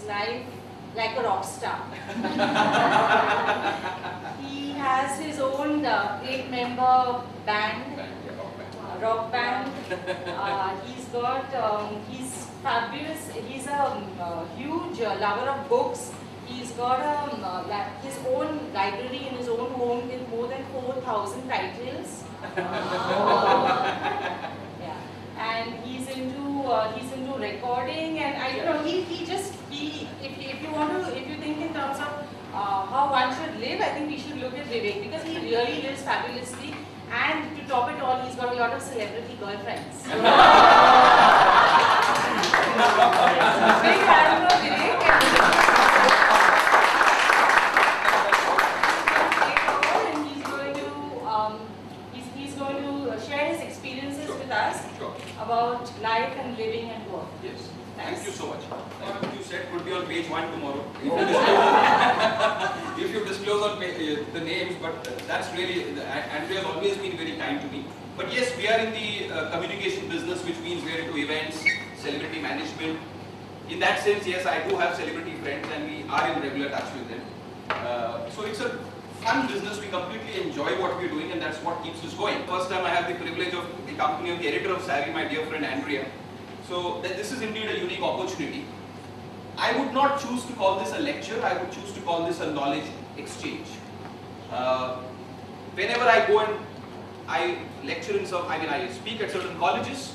life like a rock star. He has his own 8-member band, rock band. He's fabulous. He's a huge lover of books. He's got his own library in his own home with more than 4,000 titles. Yeah, and he's into recording, and if you think in terms of how one should live, I think we should look at Vivek, because he really lives fabulously. And to top it all, he's got a lot of celebrity girlfriends. Big hand for Vivek. He's going to share his experiences with us about life and living and work. Yes. Thanks. Thank you so much. What you said could be on page 1 tomorrow. If you disclose on the names, but that's really, Andrea has always been very kind to me. But yes, we are in the communication business, which means we are into events, celebrity management. In that sense, yes, I do have celebrity friends and we are in regular touch with them. So it's a fun business. We completely enjoy what we're doing, and that's what keeps us going. First time I have the privilege of the company of the editor of Savvy, my dear friend Andrea. So this is indeed a unique opportunity. I would not choose to call this a lecture, I would choose to call this a knowledge exchange. Whenever I go and I lecture in I speak at certain colleges,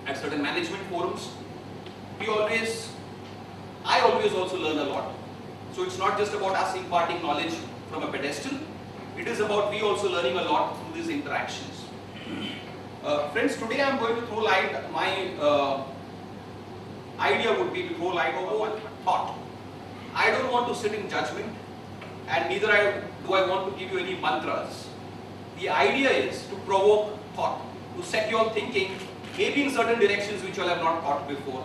at certain management forums, I always also learn a lot. So it's not just about us imparting knowledge from a pedestal, it is about we also learning a lot through these interactions. Friends, today I am going to throw light, my idea would be to throw light over one thought. I don't want to sit in judgment, and neither do I want to give you any mantras. The idea is to provoke thought, to set your thinking, maybe in certain directions which you all have not thought before,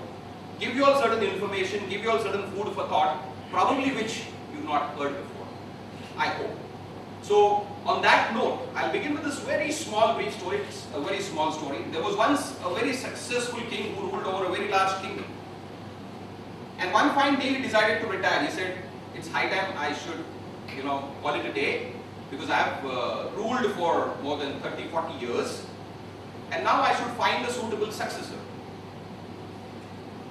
give you all certain information, give you all certain food for thought, probably which you've not heard before, I hope. So, on that note, I'll begin with this very small brief story. It's a very small story. There was once a very successful king who ruled over a very large kingdom. And one fine day he decided to retire. He said, it's high time I should, call it a day, because I have ruled for more than 30-40 years. And now I should find a suitable successor.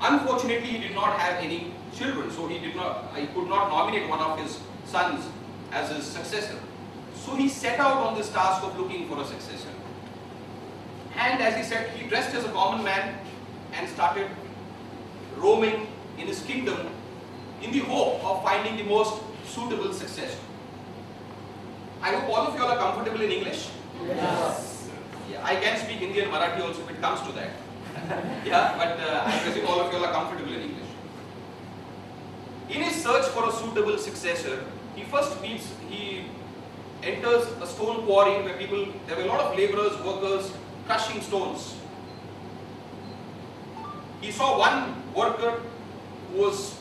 Unfortunately, he did not have any children, so he could not nominate one of his sons as his successor. So he set out on this task of looking for a successor. And as he said, he dressed as a common man and started roaming in his kingdom in the hope of finding the most suitable successor. I hope all of you all are comfortable in English. Yes. Yeah, I can speak Hindi and Marathi also if it comes to that. Yeah, but I presume all of you all are comfortable in English. In his search for a suitable successor, he enters a stone quarry where there were a lot of laborers, workers, crushing stones. He saw one worker who was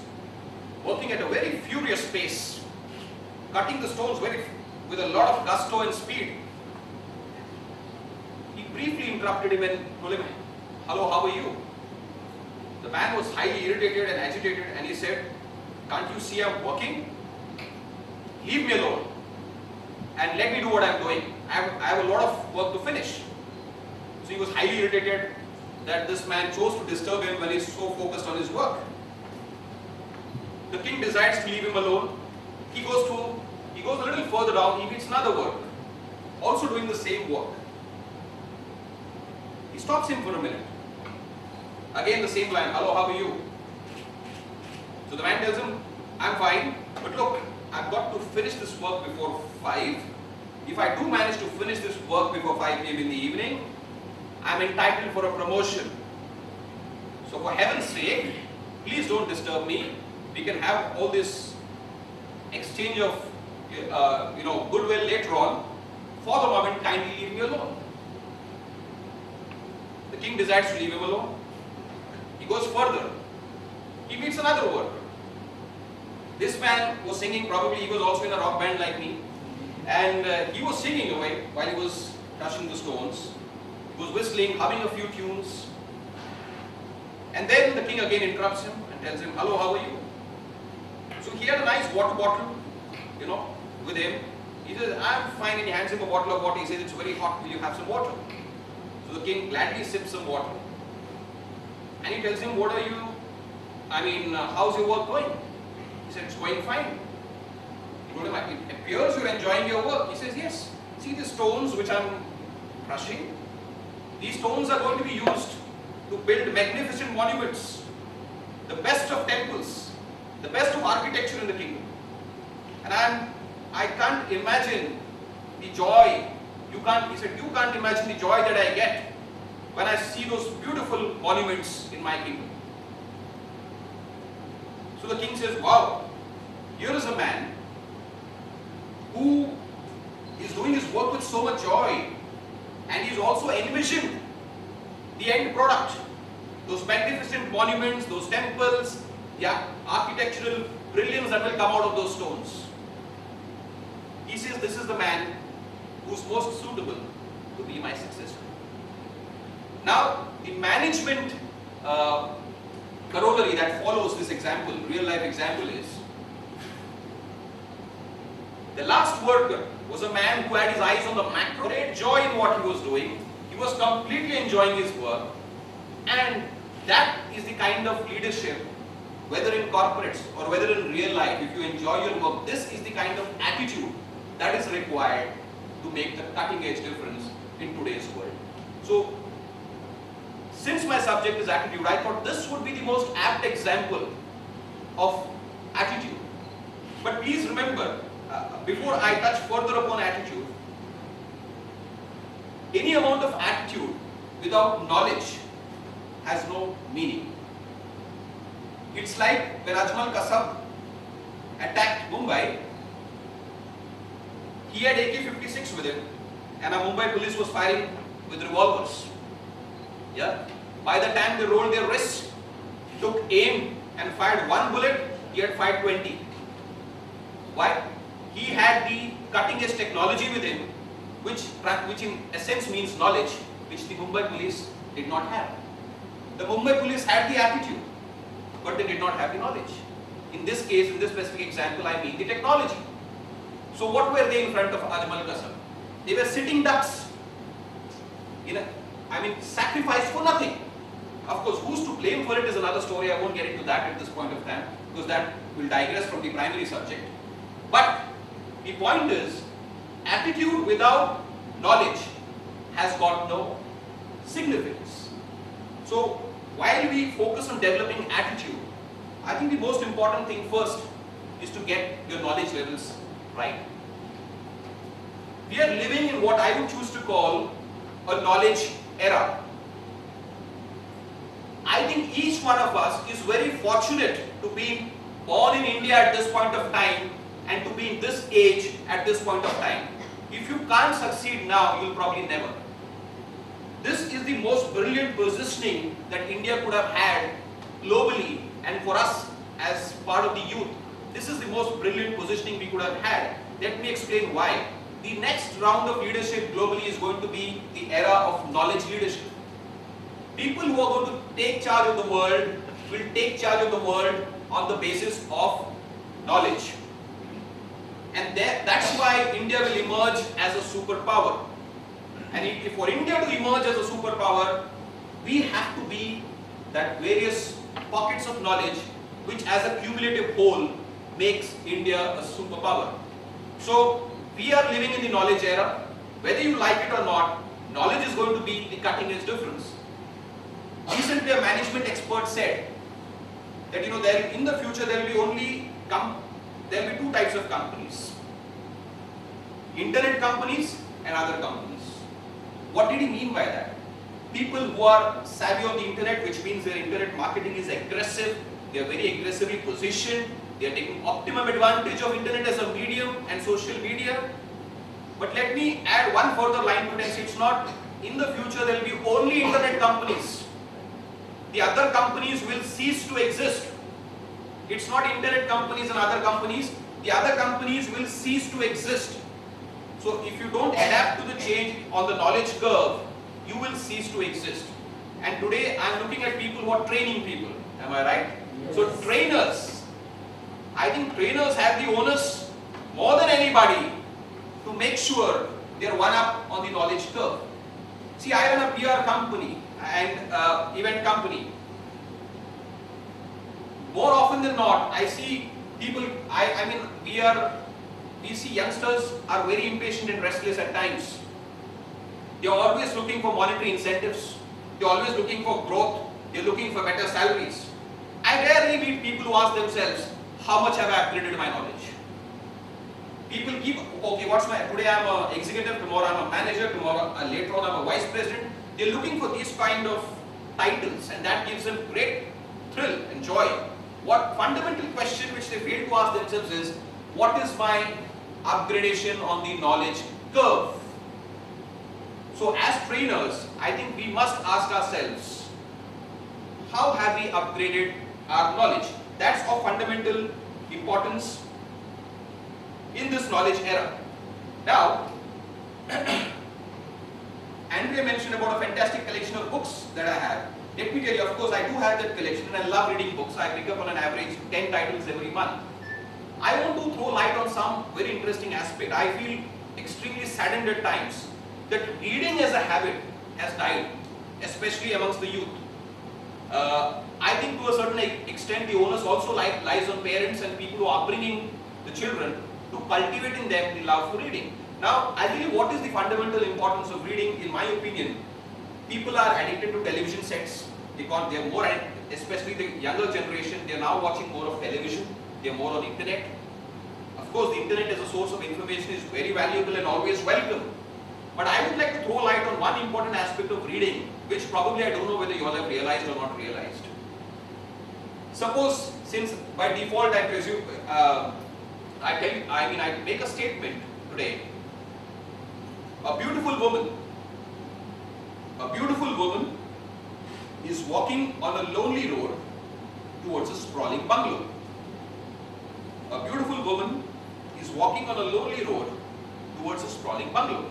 working at a very furious pace, cutting the stones with a lot of gusto and speed. He briefly interrupted him and told him, "Hello, how are you?" The man was highly irritated and agitated, and he said, "Can't you see I'm working? Leave me alone and let me do what I'm doing. I have a lot of work to finish." So he was highly irritated that this man chose to disturb him when he's so focused on his work. The king decides to leave him alone. He goes a little further down, he meets another worker, also doing the same work. He stops him for a minute. Again the same line, "Hello, how are you?" So the man tells him, "I'm fine, but look, I've got to finish this work before 5. If I do manage to finish this work before 5 p.m. in the evening, I'm entitled for a promotion. So for heaven's sake, please don't disturb me. We can have all this exchange of goodwill later on. For the moment, kindly leave me alone." The king decides to leave him alone. He goes further. He meets another worker. This man was singing, probably he was also in a rock band like me, and he was singing away while he was crushing the stones. He was whistling, humming a few tunes, and then the king again interrupts him and tells him, "Hello, how are you?" So he had a nice water bottle, you know, with him. He says, I'm fine, and he hands him a bottle of water. He says, it's very hot, will you have some water? So the king gladly sips some water. And he tells him, what are you, how's your work going? He said, it's going fine. He told him, it appears you're enjoying your work. He says, yes. See the stones which I'm crushing? These stones are going to be used to build magnificent monuments, the best of temples, the best of architecture in the kingdom. And I can't imagine the joy, he said, you can't imagine the joy that I get when I see those beautiful monuments in my kingdom. So the king says, wow, here is a man who is doing his work with so much joy, and he's also envisioned the end product, those magnificent monuments, those temples, the architectural brilliance that will come out of those stones. He says, this is the man who's most suitable to be my successor. Now, the management corollary that follows this example, real life example, is the last worker was a man who had his eyes on the macro, great joy in what he was doing. He was completely enjoying his work, and that is the kind of leadership, whether in corporates or whether in real life, if you enjoy your work, this is the kind of attitude that is required to make the cutting edge difference in today's world. So, since my subject is attitude, I thought this would be the most apt example of attitude. But please remember, before I touch further upon attitude, any amount of attitude without knowledge has no meaning. It's like when Ajmal Kasab attacked Mumbai, he had AK-56 with him, and a Mumbai police was firing with revolvers. Yeah. By the time they rolled their wrists, took aim and fired one bullet, he had fired 20. Why? He had the cutting edge technology with him, which in essence means knowledge, which the Mumbai police did not have. The Mumbai police had the attitude, but they did not have the knowledge. In this case, in this specific example, I mean the technology. So what were they in front of Ajmal Kasab? They were sitting ducks. Sacrificed for nothing. Of course, who's to blame for it is another story. I won't get into that at this point of time, because that will digress from the primary subject. But the point is, attitude without knowledge has got no significance. So, while we focus on developing attitude, I think the most important thing first is to get your knowledge levels right. We are living in what I would choose to call a knowledge era. I think each one of us is very fortunate to be born in India at this point of time and to be in this age at this point of time. If you can't succeed now, you'll probably never. This is the most brilliant positioning that India could have had globally, and for us as part of the youth, this is the most brilliant positioning we could have had. Let me explain why. The next round of leadership globally is going to be the era of knowledge leadership. People who are going to take charge of the world will take charge of the world on the basis of knowledge. And that's why India will emerge as a superpower. And for India to emerge as a superpower, we have to be that various pockets of knowledge which as a cumulative whole makes India a superpower. So we are living in the knowledge era. Whether you like it or not, knowledge is going to be the cutting edge difference. Recently a management expert said that in the future there will be two types of companies. Internet companies and other companies. What did he mean by that? People who are savvy on the internet, which means their internet marketing is aggressive, they are very aggressively positioned, they are taking optimum advantage of internet as a medium and social media. But let me add one further line to this. It's not in the future there will be only internet companies. The other companies will cease to exist. It's not internet companies and other companies. The other companies will cease to exist. So if you don't adapt to the change on the knowledge curve, you will cease to exist. And today I am looking at people who are training people. Am I right? Yes. So trainers I think trainers have the onus more than anybody to make sure they're one up on the knowledge curve. See, I run a PR company and event company. More often than not, I see people, we see youngsters are very impatient and restless at times. They're always looking for monetary incentives. They're always looking for growth. They're looking for better salaries. I rarely meet people who ask themselves, how much have I upgraded my knowledge? People keep, okay, today I'm an executive, tomorrow I'm a manager, tomorrow, later on I'm a vice president. They're looking for these kind of titles, and that gives them great thrill and joy. What fundamental question which they fail to ask themselves is, what is my upgradation on the knowledge curve? So as trainers, I think we must ask ourselves, how have we upgraded our knowledge? That's of fundamental importance in this knowledge era. Now, Andrea mentioned about a fantastic collection of books that I have. Let me tell you, of course, I do have that collection and I love reading books. I pick up on an average 10 titles every month. I want to throw light on some very interesting aspect. I feel extremely saddened at times that reading as a habit has died, especially amongst the youth. I think to a certain extent the onus also lies on parents and people who are bringing the children to cultivating them the love for reading. Now, I tell you what is the fundamental importance of reading. In my opinion, people are addicted to television sets. They are more, especially the younger generation, they are now watching more of television. They are more on internet. Of course, the internet as a source of information is very valuable and always welcome. But I would like to throw light on one important aspect of reading, which probably I don't know whether you all have realized or not realized. Suppose, since by default I presume, I make a statement today. A beautiful woman is walking on a lonely road towards a sprawling bungalow. A beautiful woman is walking on a lonely road towards a sprawling bungalow.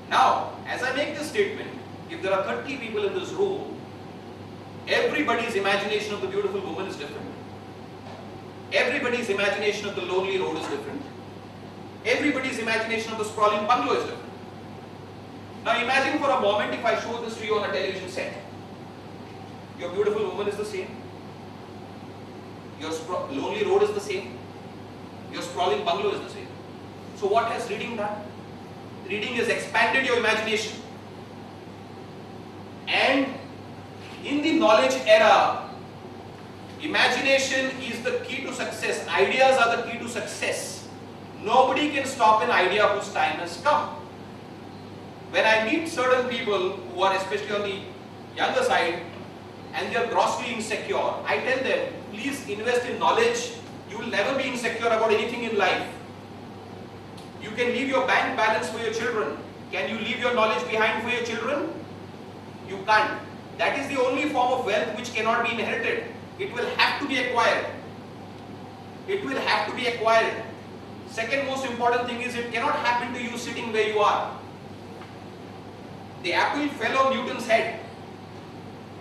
Now, as I make this statement, if there are 30 people in this room, everybody's imagination of the beautiful woman is different. Everybody's imagination of the lonely road is different. Everybody's imagination of the sprawling bungalow is different. Now imagine for a moment if I show this to you on a television set. Your beautiful woman is the same. Your lonely road is the same. Your sprawling bungalow is the same. So what has reading done? Reading has expanded your imagination. And in the knowledge era, imagination is the key to success. Ideas are the key to success. Nobody can stop an idea whose time has come. When I meet certain people who are especially on the younger side and they are grossly insecure, I tell them, please invest in knowledge. You will never be insecure about anything in life. You can leave your bank balance for your children. Can you leave your knowledge behind for your children? You can't. That is the only form of wealth which cannot be inherited. It will have to be acquired. It will have to be acquired. Second most important thing is it cannot happen to you sitting where you are. The apple fell on Newton's head,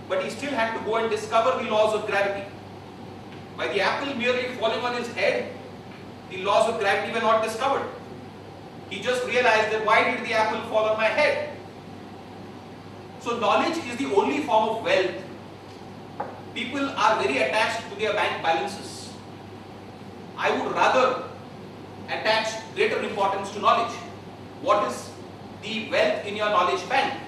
but he still had to go and discover the laws of gravity. By the apple merely falling on his head, the laws of gravity were not discovered. He just realized that why did the apple fall on my head? So knowledge is the only form of wealth. People are very attached to their bank balances. I would rather attach greater importance to knowledge. What is the wealth in your knowledge bank?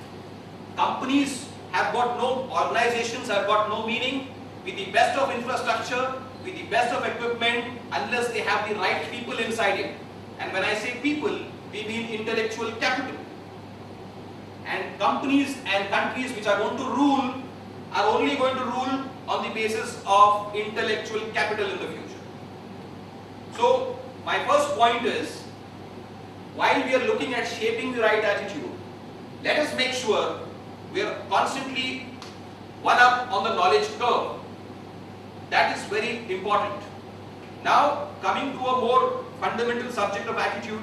Companies have got no, organizations have got no meaning with the best of infrastructure, with the best of equipment, unless they have the right people inside it. And when I say people, we mean intellectual capital. And companies and countries which are going to rule are only going to rule on the basis of intellectual capital in the future. So my first point is, while we are looking at shaping the right attitude, let us make sure we are constantly one up on the knowledge curve. That is very important. Now coming to a more fundamental subject of attitude,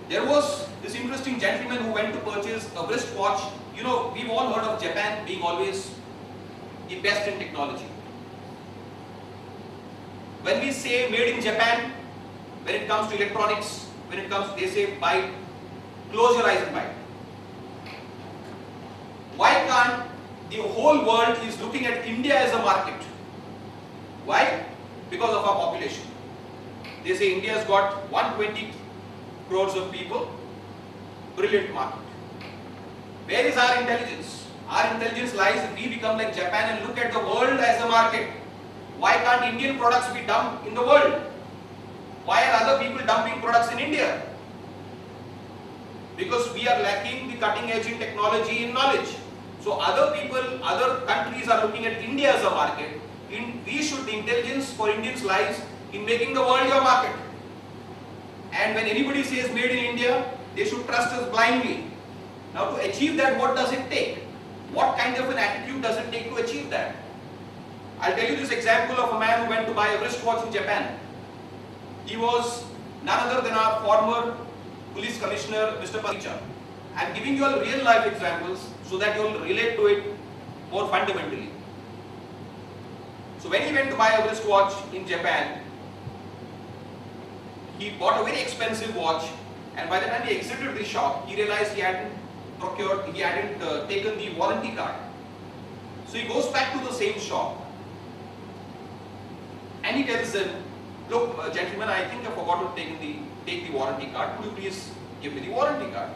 there was this interesting gentleman who went to purchase a wristwatch. You know, we've all heard of Japan being always the best in technology. When we say made in Japan, when it comes to electronics, when it comes, they say buy it. Close your eyes and buy it. Why can't the whole world is looking at India as a market? Why? Because of our population. They say India has got 120 crores of people, brilliant market. Where is our intelligence? Our intelligence lies if we become like Japan and look at the world as a market. Why can't Indian products be dumped in the world? Why are other people dumping products in India? Because we are lacking the cutting edge in technology and knowledge. So other people, other countries are looking at India as a market. The intelligence for Indians lies in making the world your market. And when anybody says made in India, they should trust us blindly. Now to achieve that, what does it take? What kind of an attitude does it take to achieve that? I'll tell you this example of a man who went to buy a wristwatch in Japan. He was none other than our former police commissioner, Mr. Paricha. I'm giving you all real life examples so that you will relate to it more fundamentally. So when he went to buy a wristwatch in Japan, he bought a very expensive watch, and by the time he exited the shop, he realized he hadn't taken the warranty card. So he goes back to the same shop and he tells them, look, gentlemen, I think I forgot to take the warranty card. Could you please give me the warranty card?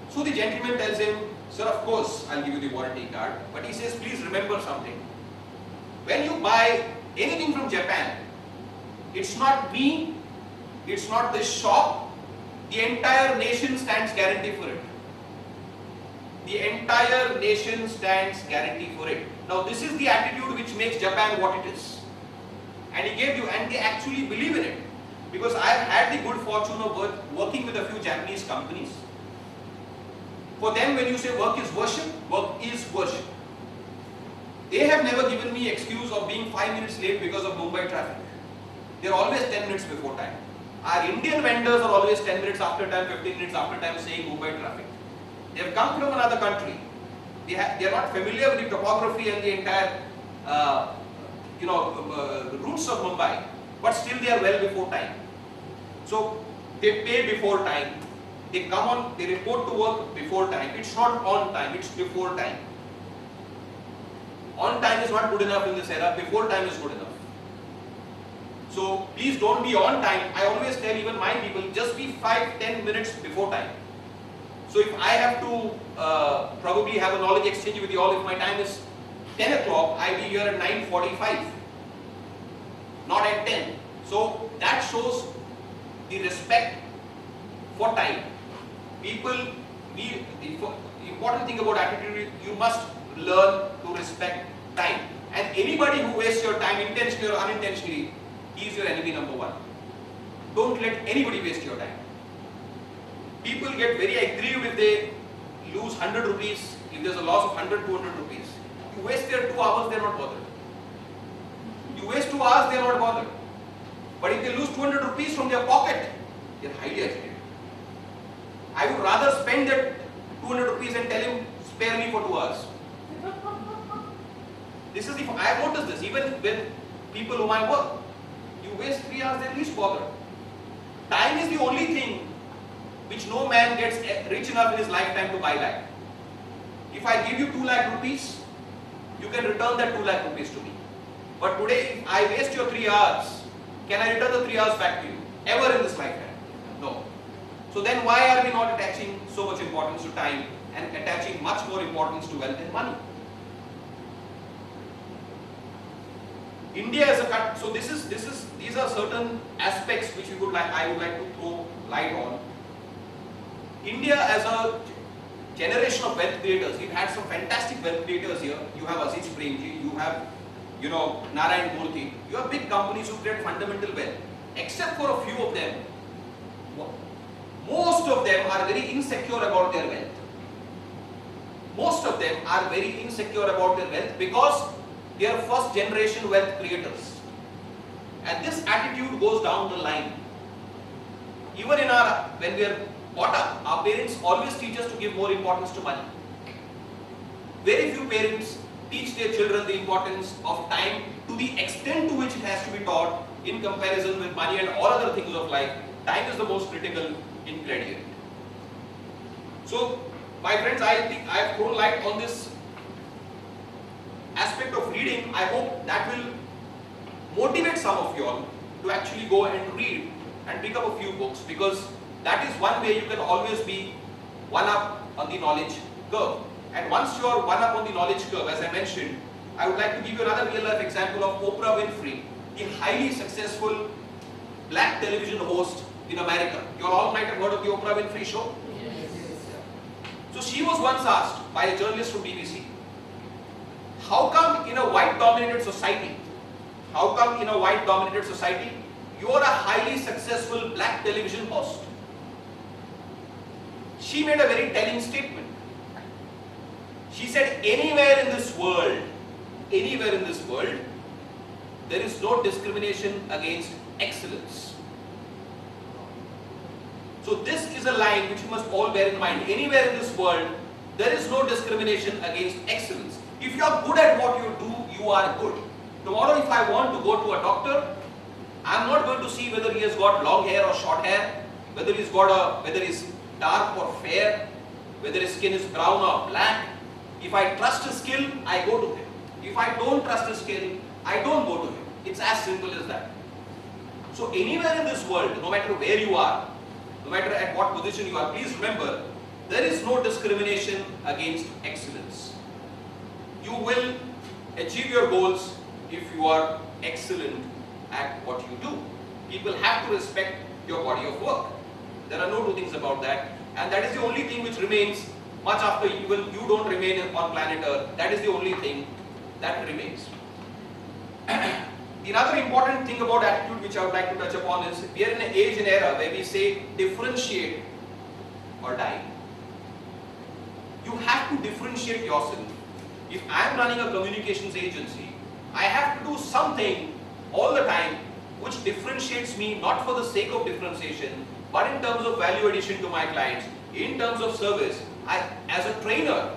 So the gentleman tells him, sir, of course I'll give you the warranty card. But he says, please remember something. When you buy anything from Japan, it's not me, it's not this shop, the entire nation stands guarantee for it. The entire nation stands guarantee for it. Now this is the attitude which makes Japan what it is. And he gave you, and they actually believe in it. Because I have had the good fortune of working with a few Japanese companies. For them, when you say work is worship, work is worship. They have never given me excuse of being 5 minutes late because of Mumbai traffic. They are always 10 minutes before time. Our Indian vendors are always 10 minutes after time, 15 minutes after time saying Mumbai traffic. They have come from another country. They are not familiar with the topography and the entire routes of Mumbai, but still they are well before time. So they pay before time. They come on, they report to work before time. It's not on time, it's before time. On time is not good enough in this era, before time is good enough. So please don't be on time. I always tell even my people, just be 5-10 minutes before time. So if I have to probably have a knowledge exchange with you all, if my time is 10 o'clock, I'll be here at 9:45, not at 10. So that shows the respect for time. People, the important thing about attitude, you must learn to respect time. And anybody who wastes your time intentionally or unintentionally, he is your enemy number one. Don't let anybody waste your time. People get very aggrieved if they lose 100 rupees, if there's a loss of 100, 200 rupees. You waste their 2 hours, they are not bothered. You waste 2 hours, they are not bothered. But if they lose 200 rupees from their pocket, they are highly agitated. I would rather spend that 200 rupees and tell him, spare me for 2 hours. This is I have noticed this, even with people whom I work. You waste 3 hours, they are least bothered. Time is the only thing which no man gets rich enough in his lifetime to buy back. If I give you 2 lakh rupees, you can return that 2 lakh rupees to me. But today, if I waste your 3 hours, can I return the 3 hours back to you? Ever in this lifetime? No. So then why are we not attaching so much importance to time and attaching much more importance to wealth and money? India is a country, so these are certain aspects which I would like to throw light on. India as a generation of wealth creators, we've had some fantastic wealth creators here. You have Aziz Premji, you have Narayan Murthy. You have big companies who create fundamental wealth. Except for a few of them, most of them are very insecure about their wealth. Most of them are very insecure about their wealth because they are first generation wealth creators. And this attitude goes down the line. Even when we are brought up, our parents always teach us to give more importance to money. Very few parents teach their children the importance of time to the extent to which it has to be taught in comparison with money and all other things of life. Time is the most critical ingredient. So, my friends, I think I have thrown light on this aspect of reading. I hope that will motivate some of you all to actually go and read and pick up a few books, because that is one way you can always be one up on the knowledge curve. And once you are one up on the knowledge curve, as I mentioned, I would like to give you another real life example of Oprah Winfrey, the highly successful black television host in America. You all might have heard of the Oprah Winfrey show. Yes. So she was once asked by a journalist from BBC, how come in a white dominated society, you are a highly successful black television host? She made a very telling statement. She said, anywhere in this world, there is no discrimination against excellence. So this is a line which you must all bear in mind. Anywhere in this world, there is no discrimination against excellence. If you are good at what you do, you are good. Tomorrow if I want to go to a doctor, I am not going to see whether he has got long hair or short hair, whether he's dark or fair, whether his skin is brown or black. If I trust his skill, I go to him. If I don't trust his skill, I don't go to him. It's as simple as that. So anywhere in this world, no matter where you are, no matter at what position you are, please remember, there is no discrimination against excellence. You will achieve your goals if you are excellent at what you do. People have to respect your body of work. There are no two things about that, and that is the only thing which remains much after you don't remain on planet Earth. That is the only thing that remains. The other important thing about attitude which I would like to touch upon is, we are in an age and era where we say differentiate or die. You have to differentiate yourself. If I am running a communications agency, I have to do something all the time which differentiates me, not for the sake of differentiation, but in terms of value addition to my clients, in terms of service. As a trainer,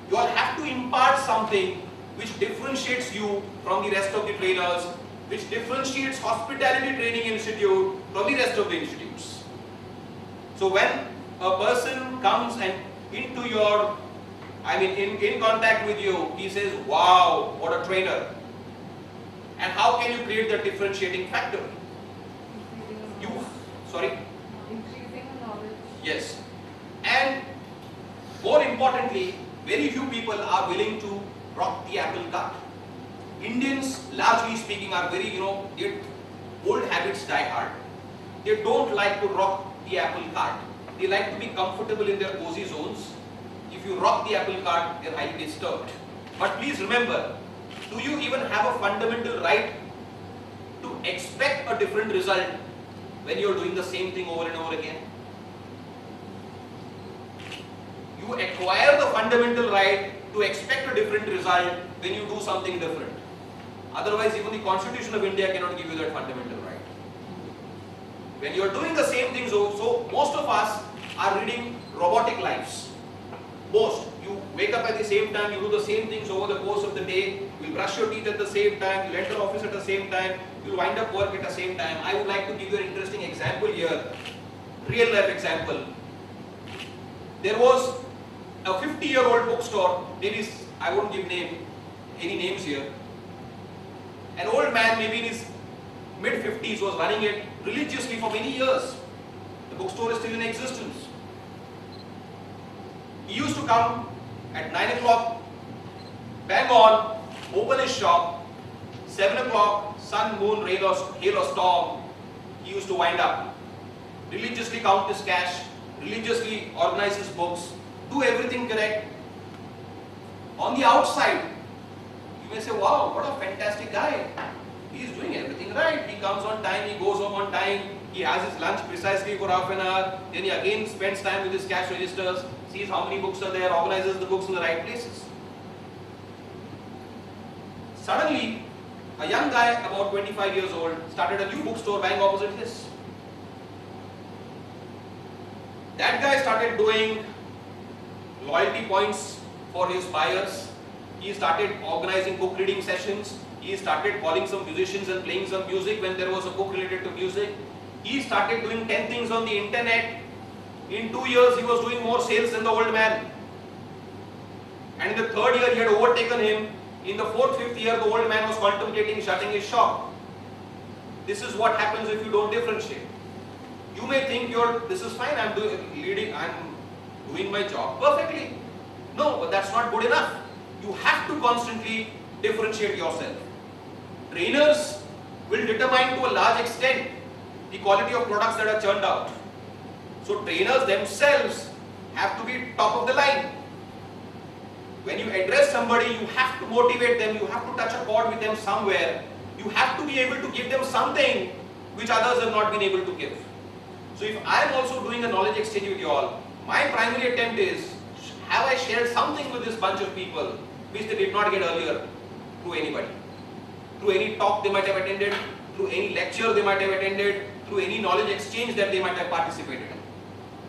you all have to impart something which differentiates you from the rest of the trainers, which differentiates Hospitality Training Institute from the rest of the institutes. So when a person comes and into your, in contact with you, he says, wow, what a trainer. And how can you create that differentiating factor? Increasing knowledge. Yes. And more importantly, very few people are willing to rock the apple cart. Indians, largely speaking, are very, their old habits die hard. They don't like to rock the apple cart. They like to be comfortable in their cozy zones. If you rock the apple cart, they're highly disturbed. But please remember, do you even have a fundamental right to expect a different result when you're doing the same thing over and over again? You acquire the fundamental right to expect a different result when you do something different. Otherwise, even the Constitution of India cannot give you that fundamental right. When you are doing the same things, so most of us are leading robotic lives. Most. You wake up at the same time, you do the same things over the course of the day, you will brush your teeth at the same time, you will enter office at the same time, you will wind up work at the same time. I would like to give you an interesting example here, real life example. There was a 50-year-old bookstore, maybe I won't give any names here. An old man, maybe in his mid-50s, was running it religiously for many years. The bookstore is still in existence. He used to come at 9 o'clock, bang on, open his shop, 7 o'clock, sun, moon, rain or hail or storm, he used to wind up. Religiously count his cash, religiously organize his books, do everything correct. On the outside, you may say, wow, what a fantastic guy. He is doing everything right. He comes on time, he goes home on time, he has his lunch precisely for half an hour, then he again spends time with his cash registers, sees how many books are there, organizes the books in the right places. Suddenly, a young guy about 25 years old started a new bookstore bang opposite his. That guy started doing loyalty points for his buyers. He started organizing book reading sessions. He started calling some musicians and playing some music when there was a book related to music. He started doing 10 things on the internet. In 2 years, he was doing more sales than the old man. And in the 3rd year, he had overtaken him. In the 4th, 5th year, the old man was contemplating shutting his shop. This is what happens if you don't differentiate. You may think this is fine, I'm doing my job perfectly. No, but that's not good enough. You have to constantly differentiate yourself. Trainers will determine to a large extent the quality of products that are churned out. So trainers themselves have to be top of the line. When you address somebody, you have to motivate them, you have to touch a chord with them somewhere. You have to be able to give them something which others have not been able to give. So if I am also doing a knowledge exchange with you all, my primary attempt is, have I shared something with this bunch of people which they did not get earlier through anybody? Through any talk they might have attended, through any lecture they might have attended, through any knowledge exchange that they might have participated in.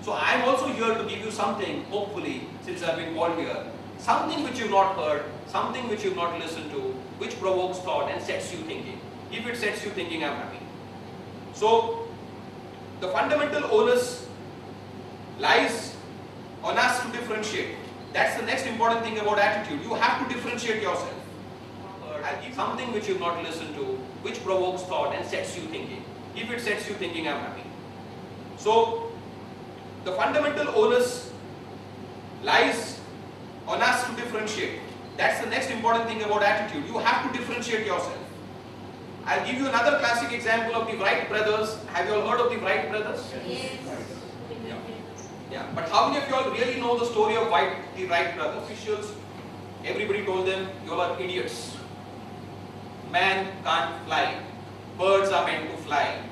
So I am also here to give you something, hopefully, since I have been called here, something which you have not heard, something which you have not listened to, which provokes thought and sets you thinking. If it sets you thinking, I am happy. So the fundamental onus lies on us to differentiate. That's the next important thing about attitude. You have to differentiate yourself. I'll give something which you have not listened to, which provokes thought and sets you thinking. If it sets you thinking, I am happy. So the fundamental onus lies on us to differentiate. That's the next important thing about attitude. You have to differentiate yourself. I'll give you another classic example of the Wright brothers. Have you all heard of the Wright brothers? Yes. Yeah. But how many of you all really know the story of the Wright brothers? Officials, everybody told them, you all are idiots. Man can't fly. Birds are meant to fly.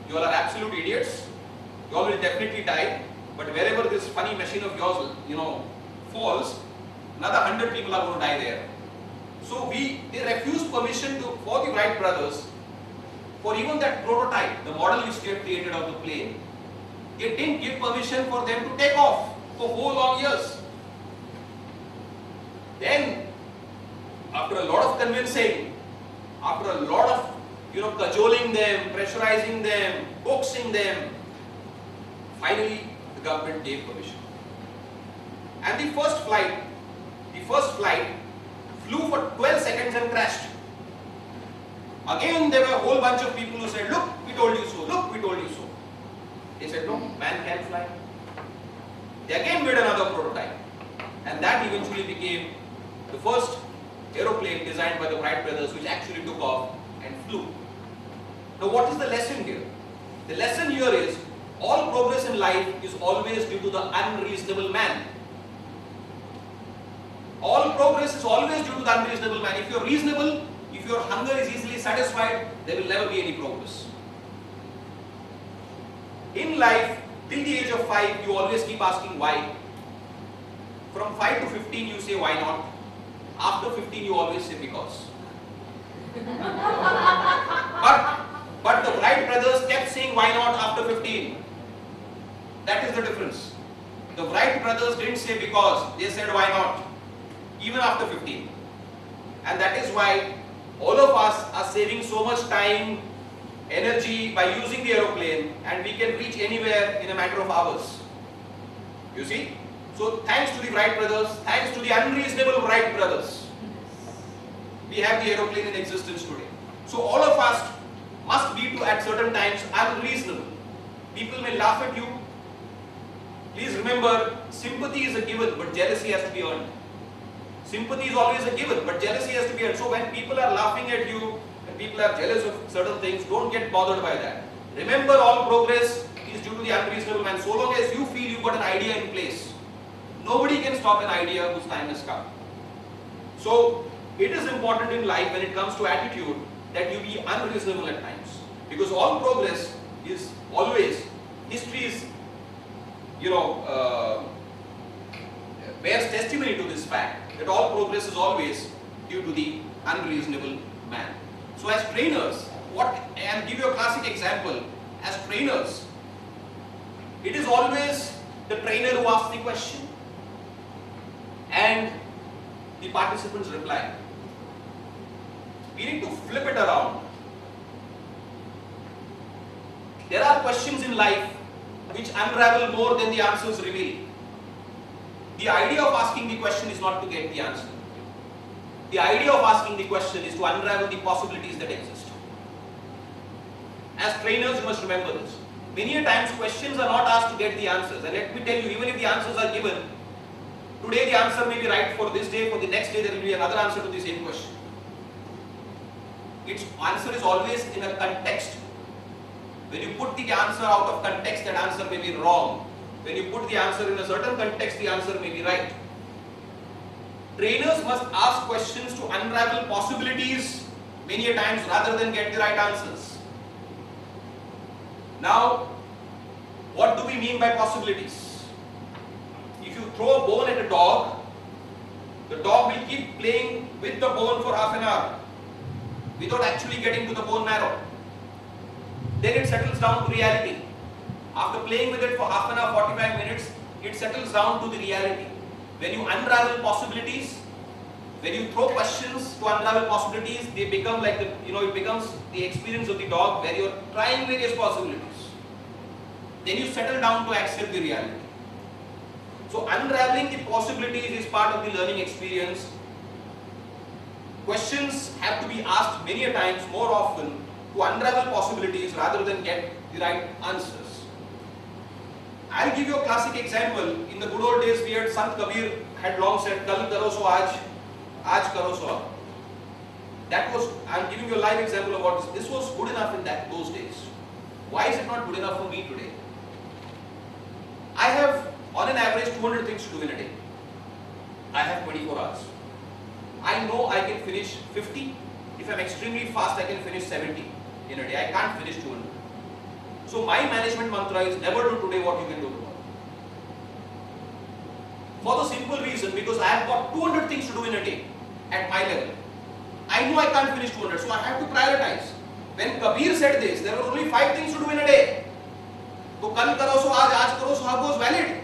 You all are absolute idiots. You all will definitely die. But wherever this funny machine of yours, falls, another 100 people are going to die there. So they refused permission for the Wright brothers for even that prototype, the model which they had created of the plane. They didn't give permission for them to take off for 4 long years. Then, after a lot of convincing, after a lot of cajoling them, pressurizing them, coaxing them, finally the government gave permission. And the first flight flew for 12 seconds and crashed. Again, there were a whole bunch of people who said, look, we told you so, look, we told you so. They said, no, man can fly. They again made another prototype. And that eventually became the first aeroplane designed by the Wright brothers, which actually took off and flew. Now what is the lesson here? The lesson here is, all progress in life is always due to the unreasonable man. All progress is always due to the unreasonable man. If you are reasonable, if your hunger is easily satisfied, there will never be any progress. In life, till the age of 5, you always keep asking why. From 5 to 15, you say why not. After 15, you always say because. But the Wright brothers kept saying why not after 15. That is the difference. The Wright brothers didn't say because, they said why not, even after 15. And that is why all of us are saving so much time, energy by using the aeroplane, and we can reach anywhere in a matter of hours. You see? So thanks to the Wright brothers, thanks to the unreasonable Wright brothers, we have the aeroplane in existence today. So all of us must be at certain times unreasonable. People may laugh at you. Please remember, sympathy is a given, but jealousy has to be earned. Sympathy is always a given, but jealousy has to be earned. So when people are laughing at you, when people are jealous of certain things, don't get bothered by that. Remember, all progress is due to the unreasonable man. So long as you feel you've got an idea in place, nobody can stop an idea whose time has come. So it is important in life, when it comes to attitude, that you be unreasonable at times. Because all progress is always, history is, bears testimony to this fact, that all progress is always due to the unreasonable man. So as trainers, and give you a classic example, as trainers, it is always the trainer who asks the question, and the participants reply. We need to flip it around. There are questions in life which unravel more than the answers reveal. The idea of asking the question is not to get the answer. The idea of asking the question is to unravel the possibilities that exist. As trainers, you must remember this. Many a times questions are not asked to get the answers. And let me tell you, even if the answers are given, today the answer may be right for this day, for the next day there will be another answer to the same question. Its answer is always in a context. When you put the answer out of context, that answer may be wrong. When you put the answer in a certain context, the answer may be right. Trainers must ask questions to unravel possibilities many a times rather than get the right answers. Now, what do we mean by possibilities? If you throw a bone at a dog, the dog will keep playing with the bone for half an hour without actually getting to the bone marrow. Then it settles down to reality. After playing with it for half an hour, 45 minutes, it settles down to the reality. When you unravel possibilities, when you throw questions to unravel possibilities, they become like it becomes the experience of the dog where you're trying various possibilities. Then you settle down to accept the reality. So unraveling the possibilities is part of the learning experience. Questions have to be asked many a times, more often, to unravel possibilities rather than get the right answers. I'll give you a classic example. In the good old days, we had Sant Kabir had long said, "Kal karo so aaj, aaj karo so ab." That was, I'm giving you a live example of what this was good enough in those days. Why is it not good enough for me today? I have, on an average, 200 things to do in a day. I have 24 hours. I know I can finish 50. If I'm extremely fast, I can finish 70 in a day. I can't finish 200. So my management mantra is never do today what you can do tomorrow. For the simple reason, because I have got 200 things to do in a day at my level. I know I can't finish 200, so I have to prioritize. When Kabir said this, there were only 5 things to do in a day. So kal karo so aaj, aaj karo so ab was valid.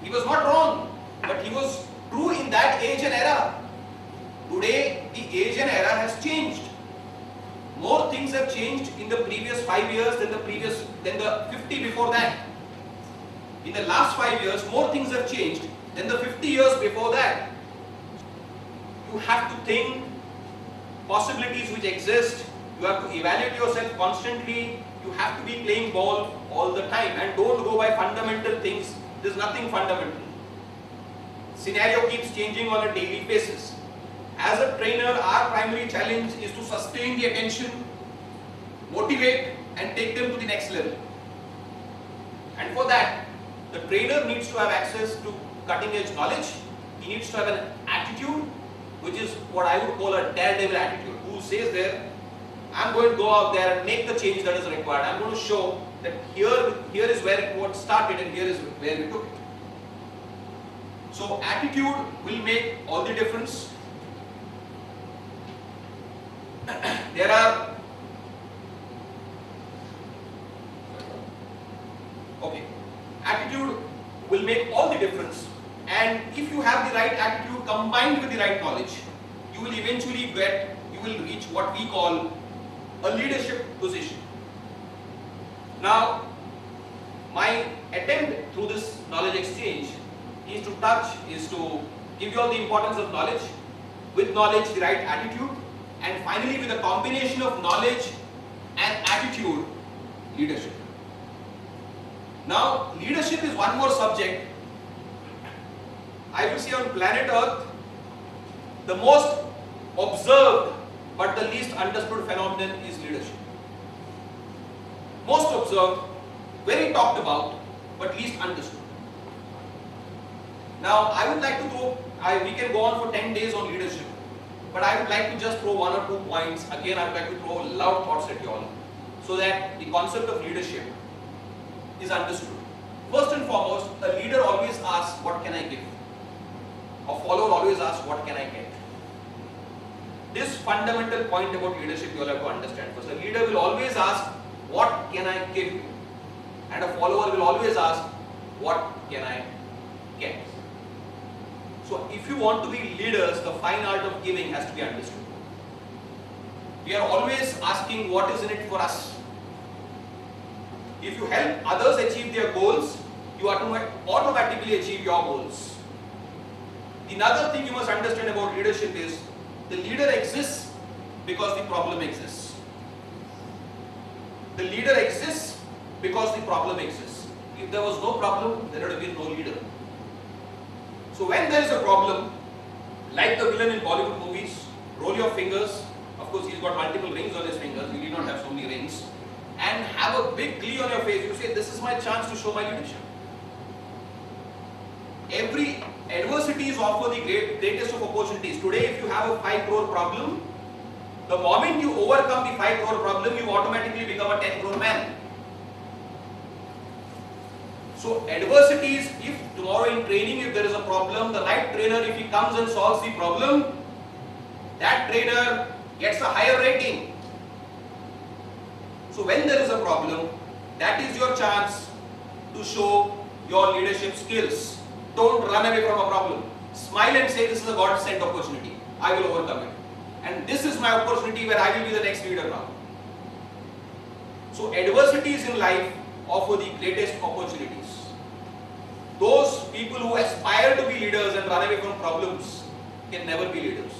He was not wrong, but he was true in that age and era. Today, the age and era has changed. More things have changed in the previous 5 years than the 50 before that. In the last 5 years, more things have changed than the 50 years before that. You have to think possibilities which exist. You have to evaluate yourself constantly. You have to be playing ball all the time, and don't go by fundamental things. There's nothing fundamental. Scenario keeps changing on a daily basis. As a trainer, our primary challenge is to sustain the attention, motivate, and take them to the next level. And for that, the trainer needs to have access to cutting-edge knowledge. He needs to have an attitude, which is what I would call a daredevil attitude, who says there, I'm going to go out there and make the change that is required. I'm going to show that here is where it started and here is where we took it. So attitude will make all the difference. Attitude will make all the difference, and if you have the right attitude combined with the right knowledge, you will reach what we call a leadership position. Now, my attempt through this knowledge exchange is to give you all the importance of knowledge, with knowledge the right attitude, and finally with a combination of knowledge and attitude, leadership. Now, leadership is one more subject. I will say on planet Earth, the most observed but the least understood phenomenon is leadership. Most observed, very talked about, but least understood. Now, I would like to we can go on for 10 days on leadership, but I would like to just throw 1 or 2 points. Again, I would like to throw loud thoughts at you all, so that the concept of leadership is understood. First and foremost, a leader always asks, what can I give? A follower always asks, what can I get? This fundamental point about leadership you all have to understand. First, a leader will always ask, what can I give you? And a follower will always ask, what can I get? So if you want to be leaders, the fine art of giving has to be understood. We are always asking what is in it for us. If you help others achieve their goals, you automatically achieve your goals. Another thing you must understand about leadership is the leader exists because the problem exists. The leader exists because the problem exists. If there was no problem, there would have been no leader. So when there is a problem, like the villain in Bollywood movies, roll your fingers. Of course, he's got multiple rings on his fingers. You need not have so many rings. And have a big glee on your face. You say, this is my chance to show my leadership. Every adversities offer the greatest of opportunities. Today, if you have a 5 crore problem, the moment you overcome the 5 crore problem, you automatically become a 10 crore man. So adversities, if tomorrow in training, if there is a problem, the right trainer, if he comes and solves the problem, that trainer gets a higher rating. So when there is a problem, that is your chance to show your leadership skills. Don't run away from a problem. Smile and say, this is a God-sent opportunity. I will overcome it. And this is my opportunity where I will be the next leader now. So adversities in life offer the greatest opportunities. Those people who aspire to be leaders and run away from problems can never be leaders.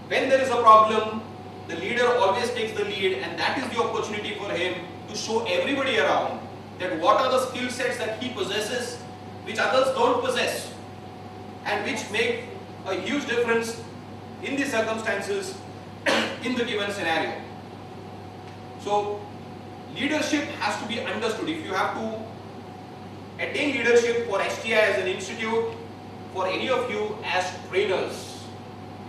When there is a problem, the leader always takes the lead, and that is the opportunity for him to show everybody around that what are the skill sets that he possesses which others don't possess and which make a huge difference in the circumstances in the given scenario. So leadership has to be understood. If you have to attain leadership for HTI as an institute, for any of you as trainers,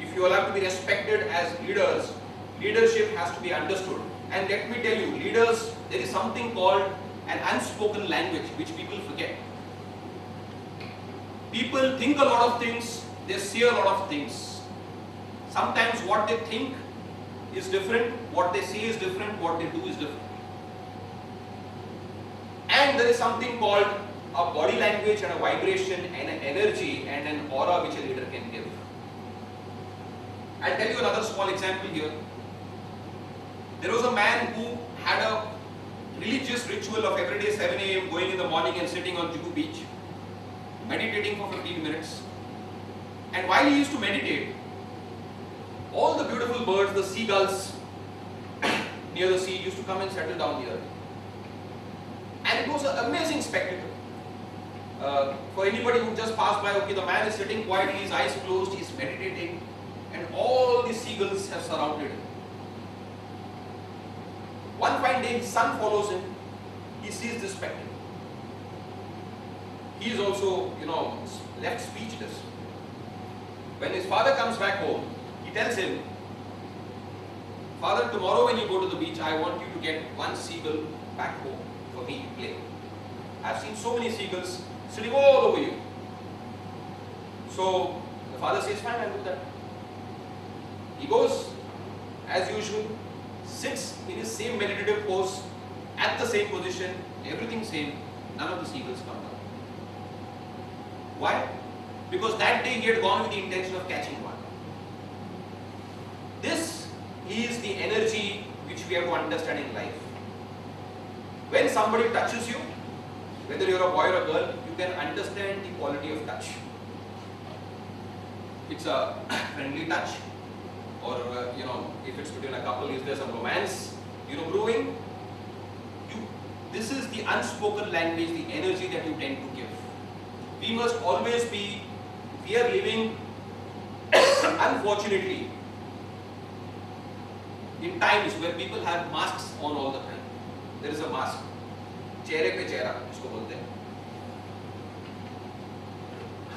if you are to be respected as leaders, leadership has to be understood. And let me tell you, leaders, there is something called an unspoken language which people forget. People think a lot of things, they say a lot of things. Sometimes what they think is different, what they say is different, what they do is different. And there is something called a body language and a vibration and an energy and an aura which a leader can give. I'll tell you another small example here. There was a man who had a religious ritual of every day 7 a.m. going in the morning and sitting on Juhu beach, meditating for 15 minutes. And while he used to meditate, all the beautiful birds, the seagulls near the sea used to come and settle down here. And it was an amazing spectacle. For anybody who just passed by, okay, the man is sitting quietly, his eyes closed, he is meditating, and all the seagulls have surrounded him. One fine day, his son follows him. He sees this spectacle. He is also, left speechless. When his father comes back home, he tells him, Father, tomorrow when you go to the beach, I want you to get one seagull back home for me to play. I've seen so many seagulls sitting all over you. So the father says, fine, I'll do that. He goes, as usual, sits in his same meditative pose, at the same position, everything same, none of the seagulls come down. Why? Because that day he had gone with the intention of catching one. This is the energy which we have to understand in life. When somebody touches you, whether you're a boy or a girl, you can understand the quality of touch. It's a friendly touch, or if it's between a couple, is there some romance, brewing? This is the unspoken language, the energy that you tend to give. We must always be, we are living, unfortunately, in times where people have masks on all the time. There is a mask. चेहरे पे चेहरा इसको बोलते हैं.